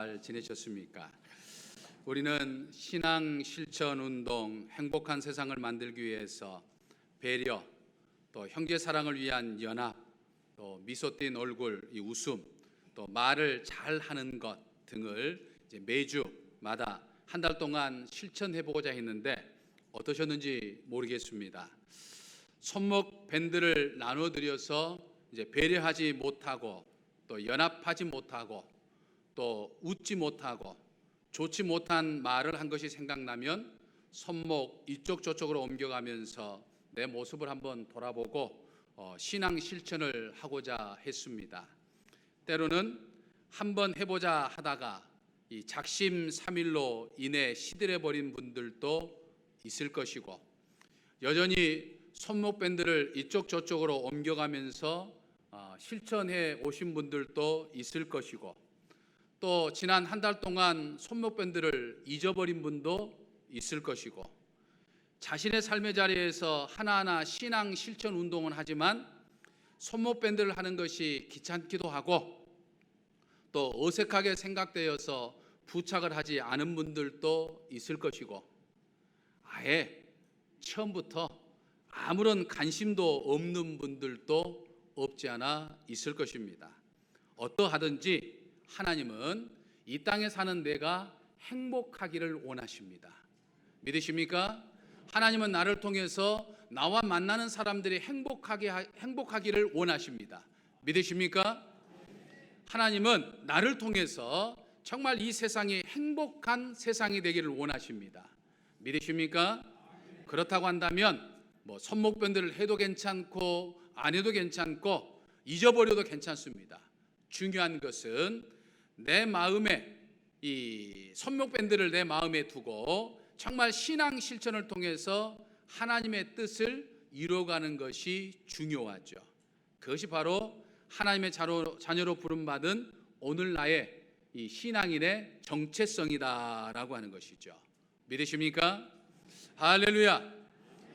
잘 지내셨습니까? 우리는 신앙 실천 운동, 행복한 세상을 만들기 위해서 배려, 또 형제 사랑을 위한 연합, 또 미소 띈 얼굴, 이 웃음, 또 말을 잘 하는 것 등을 이제 매주마다 한 달 동안 실천해 보고자 했는데 어떠셨는지 모르겠습니다. 손목 밴드를 나눠 드려서 이제 배려하지 못하고 또 연합하지 못하고 또 웃지 못하고 좋지 못한 말을 한 것이 생각나면 손목 이쪽 저쪽으로 옮겨가면서 내 모습을 한번 돌아보고 신앙 실천을 하고자 했습니다. 때로는 한번 해보자 하다가 이 작심삼일로 인해 시들해버린 분들도 있을 것이고, 여전히 손목 밴드를 이쪽 저쪽으로 옮겨가면서 실천해 오신 분들도 있을 것이고, 또 지난 한 달 동안 손목 밴드를 잊어버린 분도 있을 것이고, 자신의 삶의 자리에서 하나하나 신앙 실천 운동은 하지만 손목 밴드를 하는 것이 귀찮기도 하고 또 어색하게 생각되어서 부착을 하지 않은 분들도 있을 것이고, 아예 처음부터 아무런 관심도 없는 분들도 없지 않아 있을 것입니다. 어떠하든지 하나님은 이 땅에 사는 내가 행복하기를 원하십니다. 믿으십니까? 하나님은 나를 통해서 나와 만나는 사람들이 행복하기를 원하십니다. 믿으십니까? 하나님은 나를 통해서 정말 이 세상이 행복한 세상이 되기를 원하십니다. 믿으십니까? 그렇다고 한다면 손목 밴드를 해도 괜찮고 안 해도 괜찮고 잊어버려도 괜찮습니다. 중요한 것은 내 마음에 이 손목 밴드를 내 마음에 두고 정말 신앙 실천을 통해서 하나님의 뜻을 이루어가는 것이 중요하죠. 그것이 바로 하나님의 자녀로 부름받은 오늘 나의 이 신앙인의 정체성이다라고 하는 것이죠. 믿으십니까? 할렐루야.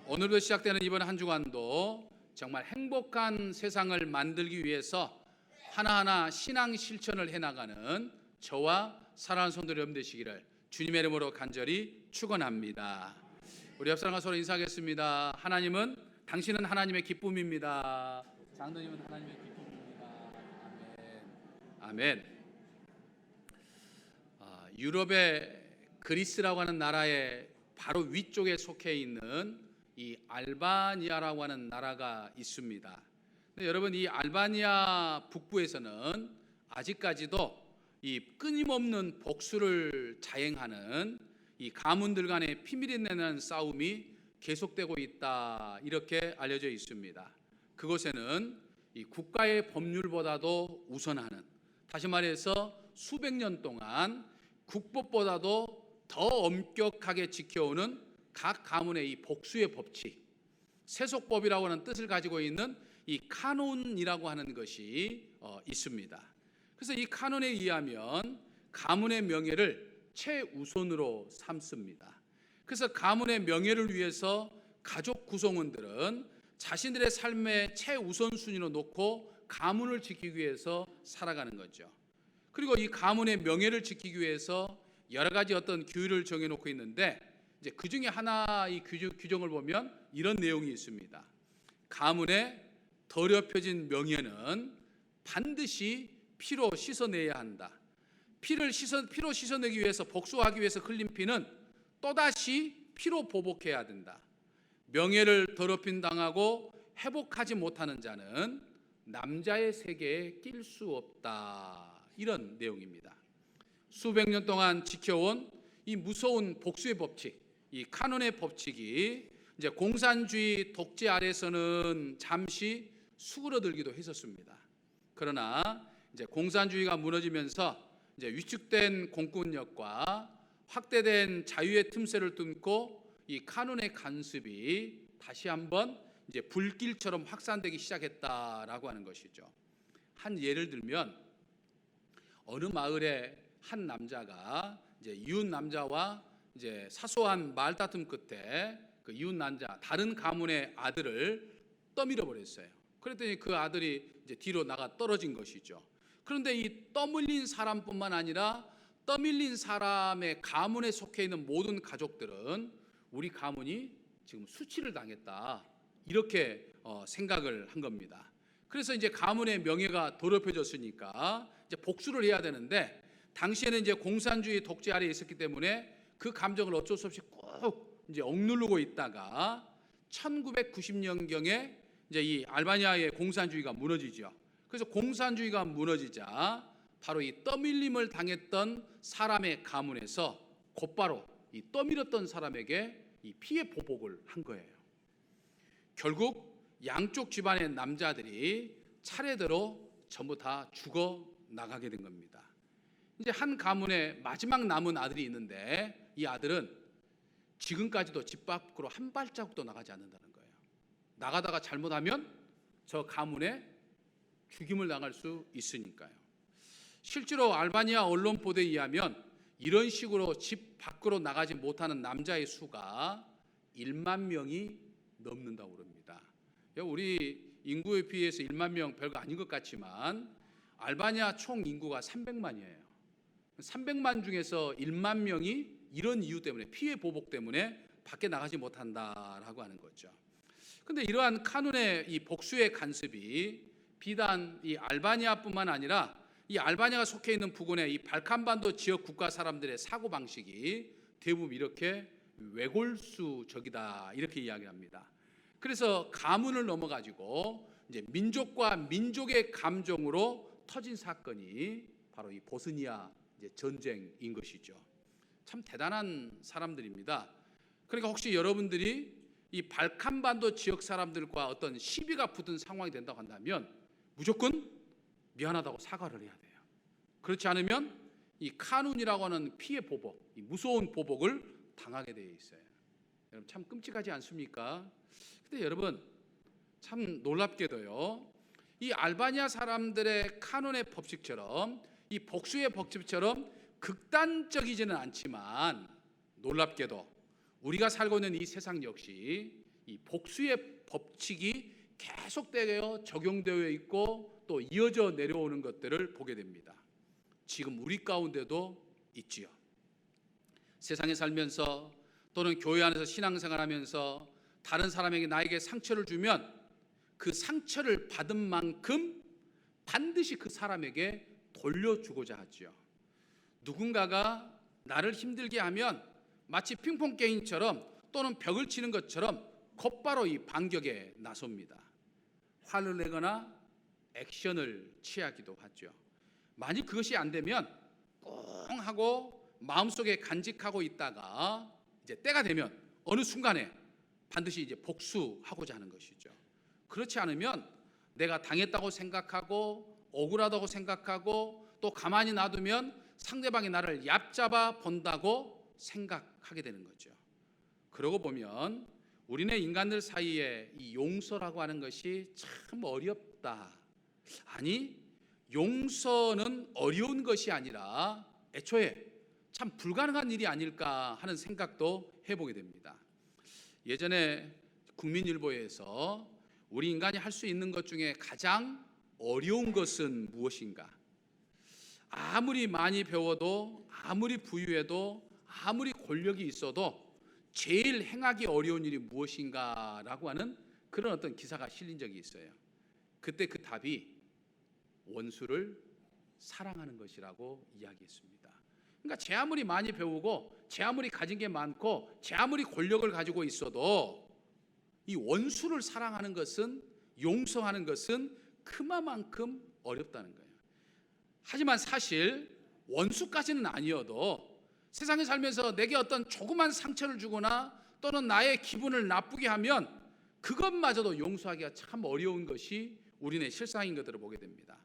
오늘부터 시작되는 이번 한 주간도 정말 행복한 세상을 만들기 위해서 하나하나 신앙 실천을 해나가는 저와 사랑하는 성도들 여러분 되시기를 주님의 이름으로 간절히 축원합니다. 우리 옆 사람과 서로 인사하겠습니다. 당신은 하나님의 기쁨입니다. 장로님은 하나님의 기쁨입니다. 아멘. 유럽의 그리스라고 하는 나라의 바로 위쪽에 속해 있는 이 알바니아라고 하는 나라가 있습니다. 근데 여러분, 이 알바니아 북부에서는 아직까지도 이 끊임없는 복수를 자행하는 이 가문들 간의 피밀이 내는 싸움이 계속되고 있다, 이렇게 알려져 있습니다. 그곳에는 이 국가의 법률보다도 우선하는, 다시 말해서 수백 년 동안 국법보다도 더 엄격하게 지켜오는 각 가문의 이 복수의 법칙, 세속법이라고 하는 뜻을 가지고 있는 이 카논이라고 하는 것이 있습니다. 그래서 이 카논에 의하면 가문의 명예를 최우선으로 삼습니다. 그래서 가문의 명예를 위해서 가족 구성원들은 자신들의 삶의 최우선순위로 놓고 가문을 지키기 위해서 살아가는 거죠. 그리고 이 가문의 명예를 지키기 위해서 여러 가지 어떤 규율을 정해놓고 있는데, 이제 그 중에 하나의 규정을 보면 이런 내용이 있습니다. 가문의 더럽혀진 명예는 반드시 피로 씻어내야 한다. 피로 씻어내기 위해서, 복수하기 위해서 흘린 피는 또다시 피로 보복해야 된다. 명예를 더럽힘 당하고 회복하지 못하는 자는 남자의 세계에 낄 수 없다, 이런 내용입니다. 수백 년 동안 지켜온 이 무서운 복수의 법칙, 이 카논의 법칙이 이제 공산주의 독재 아래서는 잠시 수그러들기도 했었습니다. 그러나 이제 공산주의가 무너지면서 이제 위축된 공권력과 확대된 자유의 틈새를 뚫고 이 카논의 간섭이 다시 한번 이제 불길처럼 확산되기 시작했다라고 하는 것이죠. 한 예를 들면, 어느 마을에 한 남자가 이제 이웃 남자와 이제 사소한 말다툼 끝에 그 이웃 남자 다른 가문의 아들을 떠밀어 버렸어요. 그랬더니 그 아들이 이제 뒤로 나가 떨어진 것이죠. 그런데 이 떠밀린 사람뿐만 아니라 떠밀린 사람의 가문에 속해 있는 모든 가족들은 우리 가문이 지금 수치를 당했다, 이렇게 생각을 한 겁니다. 그래서 이제 가문의 명예가 더럽혀졌으니까 이제 복수를 해야 되는데, 당시에는 이제 공산주의 독재 아래에 있었기 때문에 그 감정을 어쩔 수 없이 꾹 이제 억누르고 있다가 1990년경에 이제 이 알바니아의 공산주의가 무너지죠. 그래서 공산주의가 무너지자 바로 이 떠밀림을 당했던 사람의 가문에서 곧바로 이 떠밀었던 사람에게 이 피해 보복을 한 거예요. 결국 양쪽 집안의 남자들이 차례대로 전부 다 죽어 나가게 된 겁니다. 이제 한 가문에 마지막 남은 아들이 있는데, 이 아들은 지금까지도 집 밖으로 한 발자국도 나가지 않는다는 거예요. 나가다가 잘못하면 저 가문에 죽임을 당할 수 있으니까요. 실제로 알바니아 언론 보도에 의하면 이런 식으로 집 밖으로 나가지 못하는 남자의 수가 1만 명이 넘는다고 그럽니다. 우리 인구에 비해서 1만 명 별거 아닌 것 같지만 알바니아 총 인구가 300만이에요. 300만 중에서 1만 명이 이런 이유 때문에, 피해 보복 때문에 밖에 나가지 못한다라고 하는 거죠. 그런데 이러한 카눈의 이 복수의 간섭이 비단 이 알바니아뿐만 아니라 이 알바니아가 속해 있는 부근의 이 발칸반도 지역 국가 사람들의 사고 방식이 대부분 이렇게 외골수적이다, 이렇게 이야기합니다. 그래서 가문을 넘어가지고 이제 민족과 민족의 감정으로 터진 사건이 바로 이 보스니아 이제 전쟁인 것이죠. 참 대단한 사람들입니다. 그러니까 혹시 여러분들이 이 발칸반도 지역 사람들과 어떤 시비가 붙은 상황이 된다고 한다면 무조건 미안하다고 사과를 해야 돼요. 그렇지 않으면 이 카눈이라고 하는 피해 보복, 이 무서운 보복을 당하게 되어 있어요. 여러분 참 끔찍하지 않습니까? 근데 여러분 참 놀랍게도요, 이 알바니아 사람들의 카눈의 법칙처럼, 이 복수의 법칙처럼 극단적이지는 않지만 놀랍게도 우리가 살고 있는 이 세상 역시 이 복수의 법칙이 계속되어 적용되어 있고 또 이어져 내려오는 것들을 보게 됩니다. 지금 우리 가운데도 있지요. 세상에 살면서 또는 교회 안에서 신앙생활하면서 다른 사람에게 나에게 상처를 주면 그 상처를 받은 만큼 반드시 그 사람에게 돌려주고자 하죠. 누군가가 나를 힘들게 하면 마치 핑퐁 게임처럼 또는 벽을 치는 것처럼 곧바로 이 반격에 나섭니다. 화를 내거나 액션을 취하기도 하죠. 만약 그것이 안 되면 꽁 하고 마음속에 간직하고 있다가 이제 때가 되면 어느 순간에 반드시 이제 복수하고자 하는 것이죠. 그렇지 않으면 내가 당했다고 생각하고 억울하다고 생각하고 또 가만히 놔두면 상대방이 나를 얕잡아 본다고 생각하게 되는 거죠. 그러고 보면 우리네 인간들 사이에 이 용서라고 하는 것이 참 어렵다. 아니, 용서는 어려운 것이 아니라 애초에 참 불가능한 일이 아닐까 하는 생각도 해보게 됩니다. 예전에 국민일보에서 우리 인간이 할 수 있는 것 중에 가장 어려운 것은 무엇인가? 아무리 많이 배워도, 아무리 부유해도, 아무리 권력이 있어도 제일 행하기 어려운 일이 무엇인가 라고 하는 그런 어떤 기사가 실린 적이 있어요. 그때 그 답이 원수를 사랑하는 것이라고 이야기했습니다. 그러니까 제 아무리 많이 배우고 제 아무리 가진 게 많고 제 아무리 권력을 가지고 있어도 이 원수를 사랑하는 것은, 용서하는 것은 그만큼 어렵다는 거예요. 하지만 사실 원수까지는 아니어도 세상에 살면서 내게 어떤 조그만 상처를 주거나 또는 나의 기분을 나쁘게 하면 그것마저도 용서하기가 참 어려운 것이 우리네 실상인 것들을 보게 됩니다.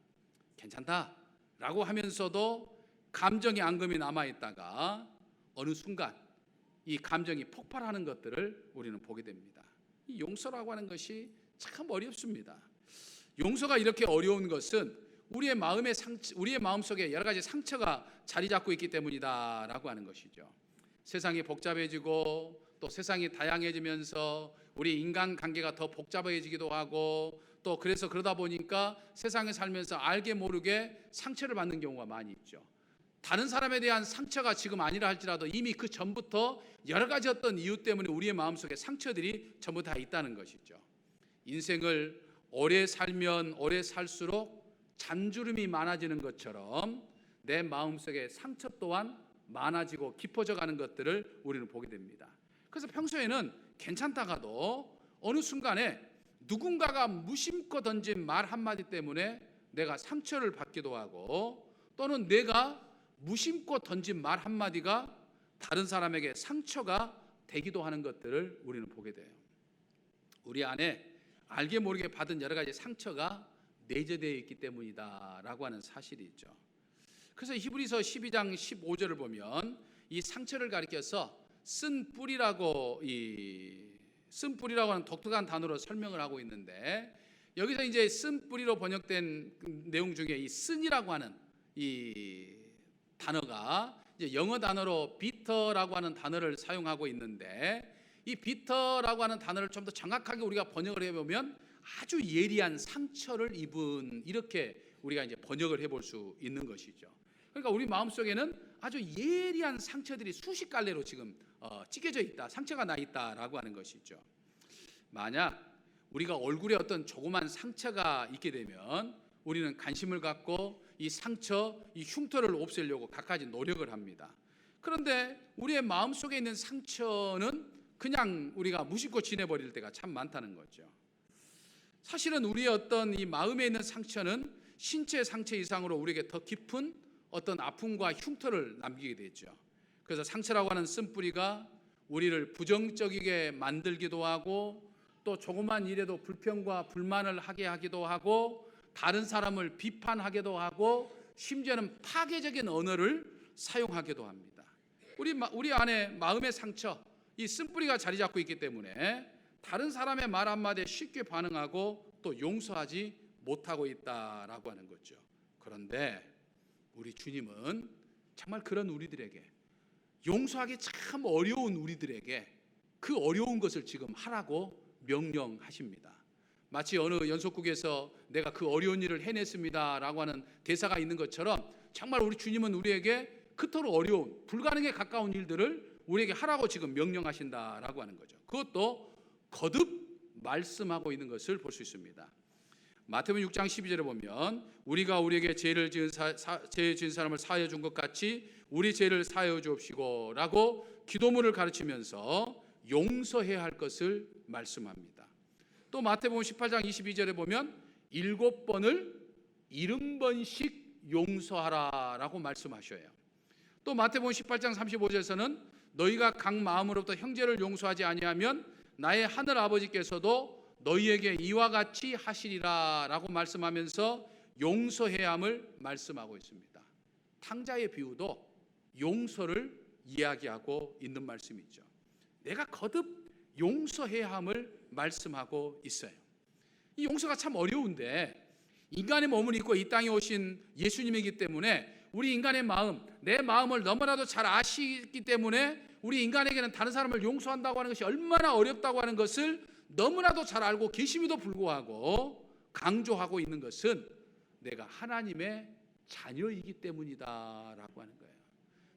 괜찮다라고 하면서도 감정의 앙금이 남아있다가 어느 순간 이 감정이 폭발하는 것들을 우리는 보게 됩니다. 이 용서라고 하는 것이 참 어렵습니다. 용서가 이렇게 어려운 것은 우리의 마음속에 여러 가지 상처가 자리 잡고 있기 때문이다라고 하는 것이죠. 세상이 복잡해지고 또 세상이 다양해지면서 우리 인간관계가 더 복잡해지기도 하고 또 그러다 보니까 세상에 살면서 알게 모르게 상처를 받는 경우가 많이 있죠. 다른 사람에 대한 상처가 지금 아니라 할지라도 이미 그 전부터 여러 가지 어떤 이유 때문에 우리의 마음속에 상처들이 전부 다 있다는 것이죠. 인생을 오래 살면 오래 살수록 잔주름이 많아지는 것처럼 내 마음속에 상처 또한 많아지고 깊어져 가는 것들을 우리는 보게 됩니다. 그래서 평소에는 괜찮다가도 어느 순간에 누군가가 무심코 던진 말 한마디 때문에 내가 상처를 받기도 하고, 또는 내가 무심코 던진 말 한마디가 다른 사람에게 상처가 되기도 하는 것들을 우리는 보게 돼요. 우리 안에 알게 모르게 받은 여러 가지 상처가 내재되어 있기 때문이다라고 하는 사실이 있죠. 그래서 히브리서 12장 15절을 보면 이 상처를 가리켜서 쓴 뿌리라고 하는 독특한 단어로 설명을 하고 있는데, 여기서 이제 쓴 뿌리로 번역된 내용 중에 이 쓴이라고 하는 이 단어가 이제 영어 단어로 bitter라고 하는 단어를 사용하고 있는데, 이 bitter라고 하는 단어를 좀 더 정확하게 우리가 번역을 해보면 아주 예리한 상처를 입은, 이렇게 우리가 이제 번역을 해볼 수 있는 것이죠. 그러니까 우리 마음속에는 아주 예리한 상처들이 수십 갈래로 지금 찢겨져 있다, 상처가 나 있다라고 하는 것이죠. 만약 우리가 얼굴에 어떤 조그만 상처가 있게 되면 우리는 관심을 갖고 이 상처, 이 흉터를 없애려고 갖가지 노력을 합니다. 그런데 우리의 마음속에 있는 상처는 그냥 우리가 무심코 지내버릴 때가 참 많다는 거죠. 사실은 우리의 어떤 이 마음에 있는 상처는 신체 상처 이상으로 우리에게 더 깊은 어떤 아픔과 흉터를 남기게 되죠. 그래서 상처라고 하는 쓴뿌리가 우리를 부정적이게 만들기도 하고, 또 조그만 일에도 불평과 불만을 하게 하기도 하고, 다른 사람을 비판하기도 하고, 심지어는 파괴적인 언어를 사용하기도 합니다. 우리 안에 마음의 상처, 이 쓴뿌리가 자리 잡고 있기 때문에 다른 사람의 말 한마디에 쉽게 반응하고 또 용서하지 못하고 있다라고 하는 거죠. 그런데 우리 주님은 정말 그런 우리들에게, 용서하기 참 어려운 우리들에게 그 어려운 것을 지금 하라고 명령하십니다. 마치 어느 연속국에서 내가 그 어려운 일을 해냈습니다 라고 하는 대사가 있는 것처럼, 정말 우리 주님은 우리에게 그토록 어려운, 불가능에 가까운 일들을 우리에게 하라고 지금 명령하신다라고 하는 거죠. 그것도 거듭 말씀하고 있는 것을 볼 수 있습니다. 마태복음 6장 12절에 보면 우리가 우리에게 죄 지은 사람을 사하여 준 것 같이 우리 죄를 사하여 주옵시고 라고 기도문을 가르치면서 용서해야 할 것을 말씀합니다. 또 마태복음 18장 22절에 보면 7번을 70번씩 용서하라 라고 말씀하셔요. 또 마태복음 18장 35절에서는 너희가 각 마음으로부터 형제를 용서하지 아니하면 나의 하늘 아버지께서도 너희에게 이와 같이 하시리라 라고 말씀하면서 용서해야 함을 말씀하고 있습니다. 탕자의 비유도 용서를 이야기하고 있는 말씀이죠. 내가 거듭 용서해야 함을 말씀하고 있어요. 이 용서가 참 어려운데, 인간의 몸을 입고 이 땅에 오신 예수님이기 때문에 우리 인간의 마음, 내 마음을 너무나도 잘 아시기 때문에 우리 인간에게는 다른 사람을 용서한다고 하는 것이 얼마나 어렵다고 하는 것을 너무나도 잘 알고 계심에도 불구하고 강조하고 있는 것은 내가 하나님의 자녀이기 때문이다라고 하는 거예요.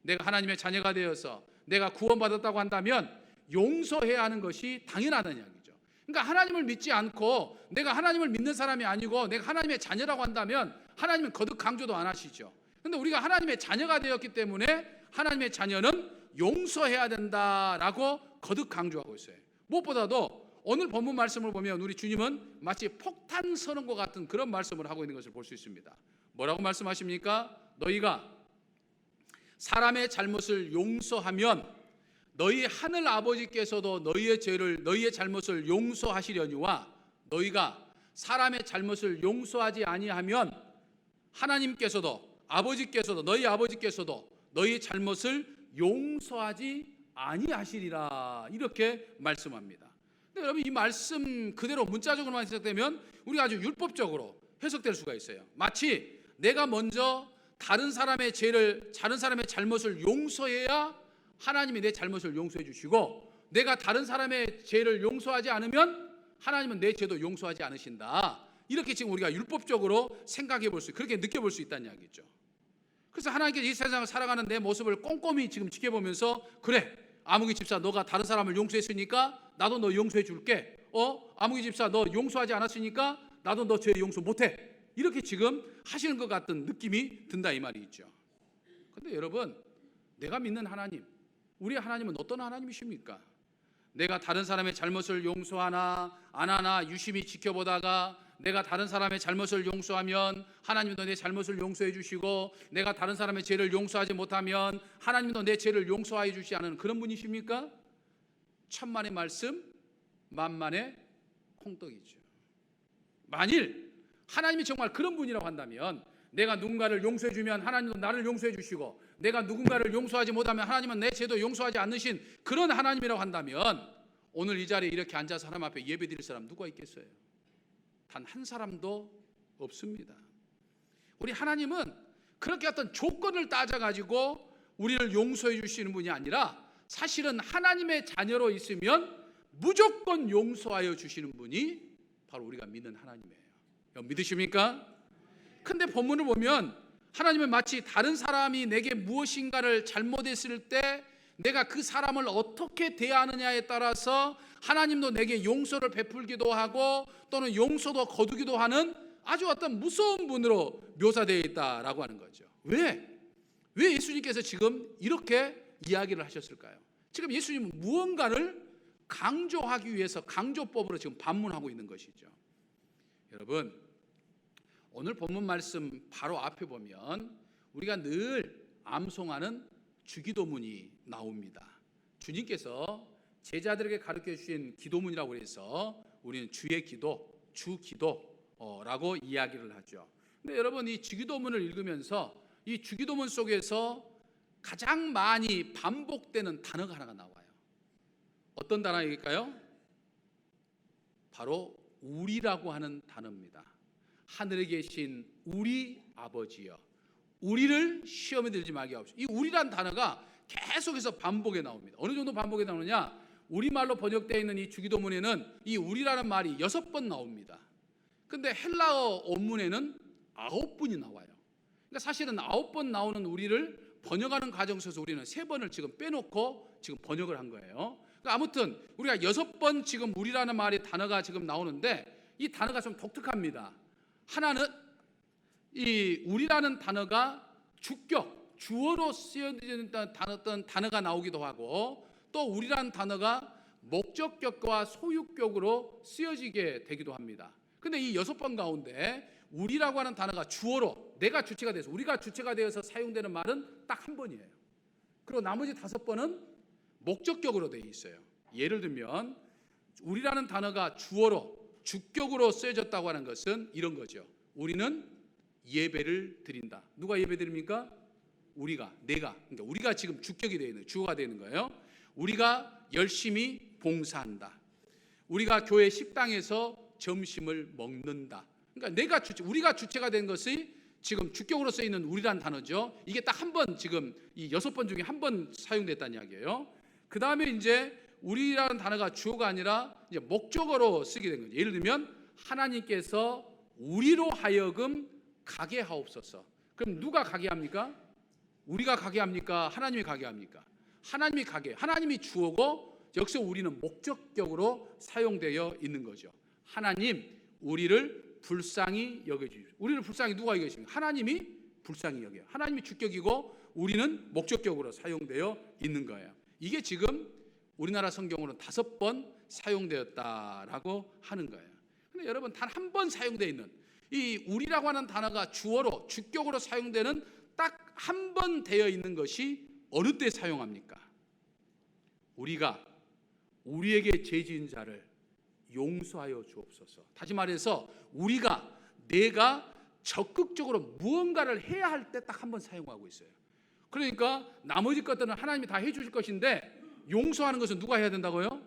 내가 하나님의 자녀가 되어서 내가 구원받았다고 한다면 용서해야 하는 것이 당연하다는 이야기죠. 그러니까 하나님을 믿지 않고 내가 하나님을 믿는 사람이 아니고 내가 하나님의 자녀라고 한다면 하나님은 거듭 강조도 안 하시죠. 그런데 우리가 하나님의 자녀가 되었기 때문에 하나님의 자녀는 용서해야 된다라고 거듭 강조하고 있어요. 무엇보다도 오늘 본문 말씀을 보면 우리 주님은 마치 폭탄 선언과 같은 그런 말씀을 하고 있는 것을 볼 수 있습니다. 뭐라고 말씀하십니까? 너희가 사람의 잘못을 용서하면 너희 하늘 아버지께서도 너희의 죄를, 너희의 잘못을 용서하시려니와 너희가 사람의 잘못을 용서하지 아니하면 하나님께서도, 아버지께서도, 너희 아버지께서도 너희 잘못을 용서하지 아니하시리라, 이렇게 말씀합니다. 근데 여러분, 이 말씀 그대로 문자적으로만 해석되면 우리가 아주 율법적으로 해석될 수가 있어요. 마치 내가 먼저 다른 사람의 죄를, 다른 사람의 잘못을 용서해야 하나님이 내 잘못을 용서해 주시고, 내가 다른 사람의 죄를 용서하지 않으면 하나님은 내 죄도 용서하지 않으신다. 이렇게 지금 우리가 율법적으로 생각해 볼 수, 그렇게 느껴볼 수 있다는 이야기죠. 그래서 하나님께서 이 세상을 살아가는 내 모습을 꼼꼼히 지금 지켜보면서, 그래, 아무개 집사 너가 다른 사람을 용서했으니까 나도 너 용서해 줄게. 아무개 집사 너 용서하지 않았으니까 나도 너 죄 용서 못해. 이렇게 지금 하시는 것 같은 느낌이 든다 이 말이 있죠. 그런데 여러분, 내가 믿는 하나님, 우리 하나님은 어떤 하나님이십니까? 내가 다른 사람의 잘못을 용서하나 안 하나 유심히 지켜보다가 내가 다른 사람의 잘못을 용서하면 하나님도 내 잘못을 용서해 주시고, 내가 다른 사람의 죄를 용서하지 못하면 하나님도 내 죄를 용서해 주시지 않은 그런 분이십니까? 천만의 말씀 만만의 콩떡이죠. 만일 하나님이 정말 그런 분이라고 한다면, 내가 누군가를 용서해 주면 하나님도 나를 용서해 주시고, 내가 누군가를 용서하지 못하면 하나님은 내 죄도 용서하지 않으신 그런 하나님이라고 한다면, 오늘 이 자리에 이렇게 앉아서 하나님 앞에 예배 드릴 사람 누가 있겠어요? 단 한 사람도 없습니다. 우리 하나님은 그렇게 어떤 조건을 따져가지고 우리를 용서해 주시는 분이 아니라, 사실은 하나님의 자녀로 있으면 무조건 용서하여 주시는 분이 바로 우리가 믿는 하나님이에요. 믿으십니까? 근데 본문을 보면 하나님은 마치 다른 사람이 내게 무엇인가를 잘못했을 때 내가 그 사람을 어떻게 대하느냐에 따라서 하나님도 내게 용서를 베풀기도 하고 또는 용서도 거두기도 하는 아주 어떤 무서운 분으로 묘사되어 있다라고 하는 거죠. 왜 예수님께서 지금 이렇게 이야기를 하셨을까요? 지금 예수님은 무언가를 강조하기 위해서 강조법으로 지금 반문하고 있는 것이죠. 여러분, 오늘 본문 말씀 바로 앞에 보면 우리가 늘 암송하는 주기도문이 나옵니다. 주님께서 제자들에게 가르쳐 주신 기도문이라고 해서 우리는 주의 기도, 주기도라고 이야기를 하죠. 근데 여러분, 이 주기도문을 읽으면서 이 주기도문 속에서 가장 많이 반복되는 단어가 하나가 나와요. 어떤 단어일까요? 바로 우리라고 하는 단어입니다. 하늘에 계신 우리 아버지여, 우리를 시험에 들지 말게 하옵소서. 이 우리란 단어가 계속해서 반복에 나옵니다. 어느 정도 반복에 나오느냐? 우리말로 번역되어 있는 이 주기도문에는 이 우리라는 말이 6번 나옵니다. 근데 헬라어 원문에는 9번이 나와요. 그러니까 사실은 9번 나오는 우리를 번역하는 과정 속에서 우리는 3번을 지금 빼놓고 지금 번역을 한 거예요. 그러니까 아무튼 우리가 6번 지금 우리라는 말의 단어가 지금 나오는데, 이 단어가 좀 독특합니다. 하나는 이 우리라는 단어가 주격, 주어로 쓰여지는 단어가 나오기도 하고, 또 우리라는 단어가 목적격과 소유격으로 쓰여지게 되기도 합니다. 근데 이 6번 가운데 우리라고 하는 단어가 주어로 내가 주체가 돼서, 우리가 주체가 되어서 사용되는 말은 딱 한 번이에요. 그리고 나머지 5번은 목적격으로 되어 있어요. 예를 들면 우리라는 단어가 주어로 주격으로 쓰여졌다고 하는 것은 이런 거죠. 우리는 예배를 드린다. 누가 예배 드립니까? 우리가, 내가. 그러니까 우리가 지금 주격이 되어 있는, 주어가 되는 거예요. 우리가 열심히 봉사한다. 우리가 교회 식당에서 점심을 먹는다. 그러니까 내가 주체, 우리가 주체가 된 것이 지금 주격으로 쓰여 있는 우리란 단어죠. 이게 딱 한 번, 지금 이 6번 중에 한 번 사용됐다는 이야기예요. 그 다음에 이제 우리라는 단어가 주어가 아니라 이제 목적어로 쓰게 된 거죠. 예를 들면 하나님께서 우리로 하여금 가게 하옵소서. 그럼 누가 가게 합니까? 우리가 가게 합니까? 하나님이 가게 합니까? 하나님이 가게. 하나님이 주어고 여기서 우리는 목적격으로 사용되어 있는 거죠. 하나님, 우리를 불쌍히 여겨주십시오. 우리를 불쌍히 누가 여겨주십니까? 하나님이 불쌍히 여겨요. 하나님이 주격이고 우리는 목적격으로 사용되어 있는 거예요. 이게 지금 우리나라 성경으로는 5번 사용되었다라고 하는 거예요. 근데 여러분, 단 한 번 사용되어 있는 이 우리라고 하는 단어가 주어로 주격으로 사용되는 딱 한 번 되어 있는 것이 어느 때 사용합니까? 우리가 우리에게 죄 지은 자를 용서하여 주옵소서. 다시 말해서 내가 적극적으로 무언가를 해야 할 때 딱 한 번 사용하고 있어요. 그러니까 나머지 것들은 하나님이 다 해주실 것인데 용서하는 것은 누가 해야 된다고요?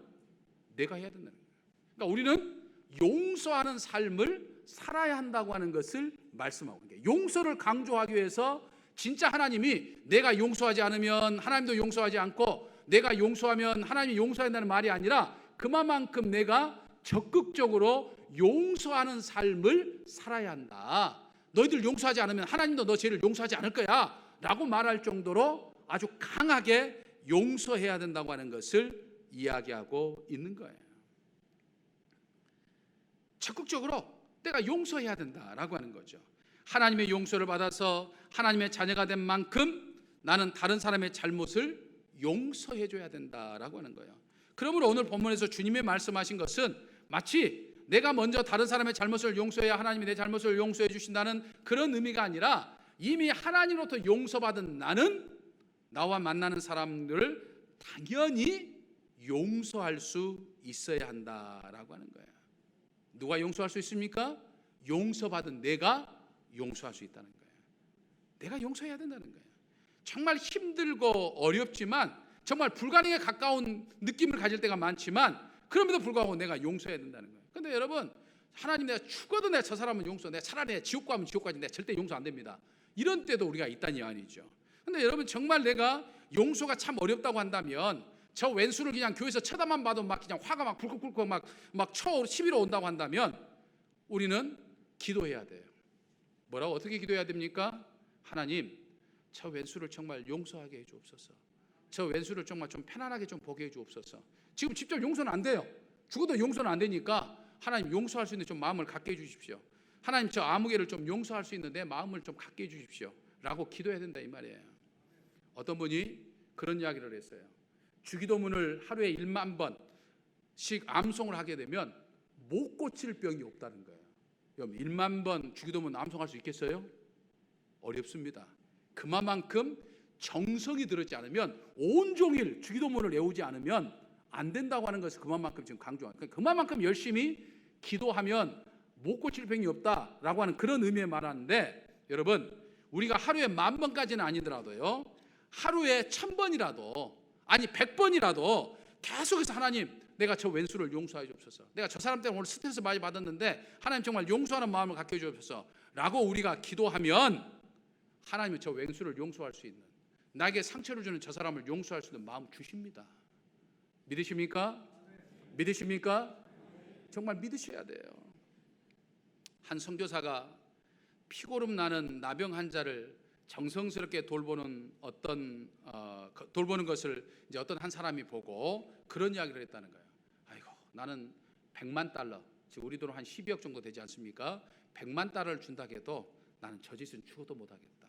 내가 해야 된다는 거예요. 그러니까 우리는 용서하는 삶을 살아야 한다고 하는 것을 말씀하고 있는 거예요. 용서를 강조하기 위해서 진짜 하나님이 내가 용서하지 않으면 하나님도 용서하지 않고, 내가 용서하면 하나님이 용서한다는 말이 아니라 그만큼 내가 적극적으로 용서하는 삶을 살아야 한다. 너희들 용서하지 않으면 하나님도 너 죄를 용서하지 않을 거야 라고 말할 정도로 아주 강하게 용서해야 된다고 하는 것을 이야기하고 있는 거예요. 적극적으로 내가 용서해야 된다라고 하는 거죠. 하나님의 용서를 받아서 하나님의 자녀가 된 만큼 나는 다른 사람의 잘못을 용서해 줘야 된다라고 하는 거예요. 그러므로 오늘 본문에서 주님이 말씀하신 것은 마치 내가 먼저 다른 사람의 잘못을 용서해야 하나님이 내 잘못을 용서해 주신다는 그런 의미가 아니라 이미 하나님으로부터 용서받은 나는 나와 만나는 사람들을 당연히 용서할 수 있어야 한다라고 하는 거예요. 누가 용서할 수 있습니까? 용서받은 내가 용서할 수 있다는 거예요. 내가 용서해야 된다는 거예요. 정말 힘들고 어렵지만 정말 불가능에 가까운 느낌을 가질 때가 많지만 그럼에도 불구하고 내가 용서해야 된다는 거예요. 그런데 여러분, 하나님 내가 죽어도 내가 저 사람은 용서, 내가 차라리 지옥 가면 지옥 가지 내가 절대 용서 안 됩니다. 이런 때도 우리가 있다니 아니죠. 그런데 여러분, 정말 내가 용서가 참 어렵다고 한다면 저 왼수를 그냥 교회에서 쳐다만 봐도 막 그냥 화가 막 불컥불컥 막 시비로 온다고 한다면 우리는 기도해야 돼요. 뭐라고 어떻게 기도해야 됩니까? 하나님, 저 왼수를 정말 용서하게 해주옵소서. 저 왼수를 정말 좀 편안하게 좀 보게 해주옵소서. 지금 직접 용서는 안 돼요. 죽어도 용서는 안 되니까 하나님 용서할 수 있는 좀 마음을 갖게 해주십시오. 하나님, 저 아무개를 좀 용서할 수 있는 내 마음을 좀 갖게 해주십시오 라고 기도해야 된다 이 말이에요. 어떤 분이 그런 이야기를 했어요. 주기도문을 하루에 1만 번씩 암송을 하게 되면 못 고칠 병이 없다는 거예요. 여러분, 1만 번 주기도문 암송할 수 있겠어요? 어렵습니다. 그만큼 정성이 들었지 않으면, 온종일 주기도문을 외우지 않으면 안 된다고 하는 것을 그만큼 지금 강조하는 거예요. 그만큼 열심히 기도하면 못 고칠 병이 없다라고 하는 그런 의미에 말하는데, 여러분, 우리가 하루에 10,000번까지는 아니더라도요, 하루에 1000번이라도 아니 100번이라도 계속해서 하나님, 내가 저 왼수를 용서해 주옵소서. 내가 저 사람 때문에 오늘 스트레스 많이 받았는데 하나님 정말 용서하는 마음을 갖게 해 주옵소서 라고 우리가 기도하면 하나님은 저 왼수를 용서할 수 있는, 나에게 상처를 주는 저 사람을 용서할 수 있는 마음을 주십니다. 믿으십니까? 믿으십니까? 정말 믿으셔야 돼요. 한 선교사가 피고름 나는 나병 환자를 정성스럽게 돌보는 돌보는 것을 이제 어떤 한 사람이 보고 그런 이야기를 했다는 거예요. 아이고, 나는 100만 달러, 지금 우리 돈으로 한 12억 정도 되지 않습니까? 100만 달러를 준다고 해도 나는 저 짓은 죽어도 못하겠다,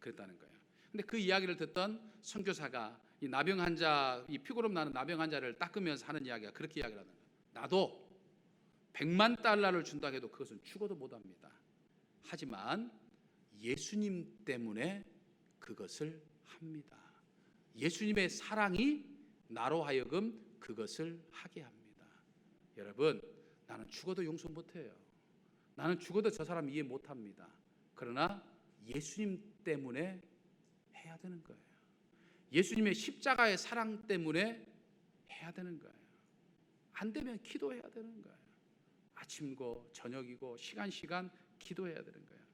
그랬다는 거예요. 근데 그 이야기를 듣던 선교사가 이 나병 환자, 이 피고름 나는 나병 환자를 닦으면서 하는 이야기가 그렇게 이야기를 하는 거예요. 나도 100만 달러를 준다고 해도 그것은 죽어도 못합니다. 하지만 예수님 때문에 그것을 합니다. 예수님의 사랑이 나로 하여금 그것을 하게 합니다. 여러분, 나는 죽어도 용서 못해요. 나는 죽어도 저 사람 이해 못합니다. 그러나 예수님 때문에 해야 되는 거예요. 예수님의 십자가의 사랑 때문에 해야 되는 거예요. 안 되면 기도해야 되는 거예요. 아침이고 저녁이고 시간 기도해야 되는 거예요.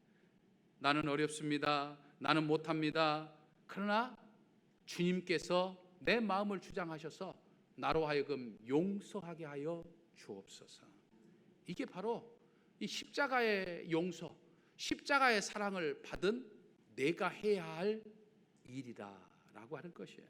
나는 어렵습니다. 나는 못합니다. 그러나 주님께서 내 마음을 주장하셔서 나로 하여금 용서하게 하여 주옵소서. 이게 바로 이 십자가의 용서, 십자가의 사랑을 받은 내가 해야 할 일이라라고 하는 것이에요.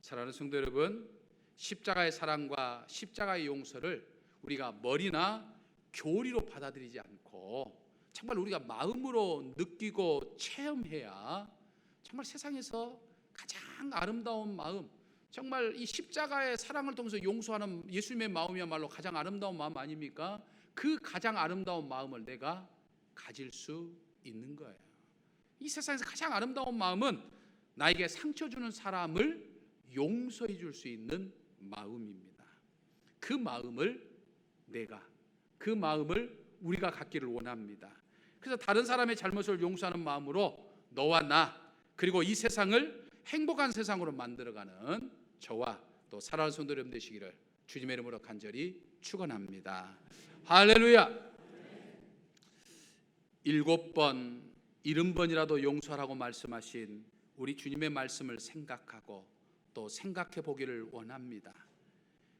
사랑하는 성도 여러분, 십자가의 사랑과 십자가의 용서를 우리가 머리나 교리로 받아들이지 않고 정말 우리가 마음으로 느끼고 체험해야 정말 세상에서 가장 아름다운 마음, 정말 이 십자가의 사랑을 통해서 용서하는 예수님의 마음이야말로 가장 아름다운 마음 아닙니까? 그 가장 아름다운 마음을 내가 가질 수 있는 거예요. 이 세상에서 가장 아름다운 마음은 나에게 상처 주는 사람을 용서해 줄 수 있는 마음입니다. 그 마음을 우리가 갖기를 원합니다. 그래서 다른 사람의 잘못을 용서하는 마음으로 너와 나, 그리고 이 세상을 행복한 세상으로 만들어가는 저와 또 사랑하는 성도 여러분 되시기를 주님의 이름으로 간절히 축원합니다. 할렐루야. 7번, 70번이라도 용서하라고 말씀하신 우리 주님의 말씀을 생각하고 또 생각해 보기를 원합니다.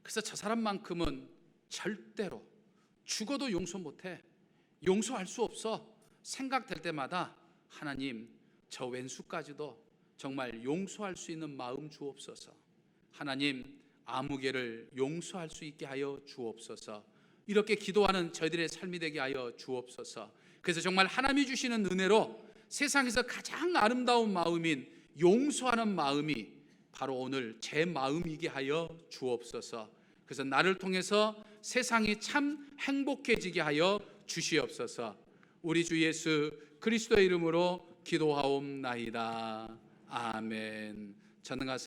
그래서 저 사람만큼은 절대로 죽어도 용서 못해, 용서할 수 없어 생각될 때마다 하나님, 저 왼수까지도 정말 용서할 수 있는 마음 주옵소서. 하나님, 아무개를 용서할 수 있게 하여 주옵소서. 이렇게 기도하는 저희들의 삶이 되게 하여 주옵소서. 그래서 정말 하나님이 주시는 은혜로 세상에서 가장 아름다운 마음인 용서하는 마음이 바로 오늘 제 마음이게 하여 주옵소서. 그래서 나를 통해서 세상이 참 행복해지게 하여 주시옵소서. 우리 주 예수 그리스도의 이름으로 기도하옵나이다. 아멘. 전능하사